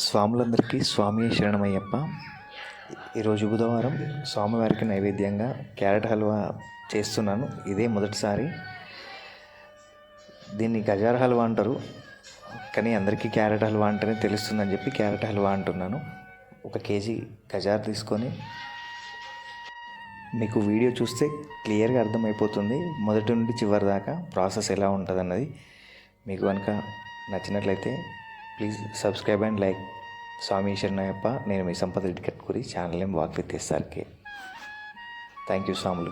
స్వాములందరికీ స్వామి శరణమయ్యప్ప. ఈరోజు బుధవారం స్వామివారికి నైవేద్యంగా క్యారెట్ హల్వా చేస్తున్నాను. ఇదే మొదటిసారి. దీన్ని గజార్ హల్వా అంటారు, కానీ అందరికీ క్యారెట్ హల్వా అంటేనే తెలుస్తుందని చెప్పి క్యారెట్ హల్వా అంటున్నాను. 1 కేజీ గజార్ తీసుకొని మీకు వీడియో చూస్తే క్లియర్గా అర్థమైపోతుంది మొదటి నుండి చివరి దాకా ప్రాసెస్ ఎలా ఉంటుంది అన్నది. మీకు కనుక నచ్చినట్లయితే ప్లీజ్ సబ్స్క్రైబ్ అండ్ లైక్. స్వామి శరణయ్యప్ప. నేను మీ సంపద Reddy Katkuri. Channel name walk with SRK. Thank you స్వాములు.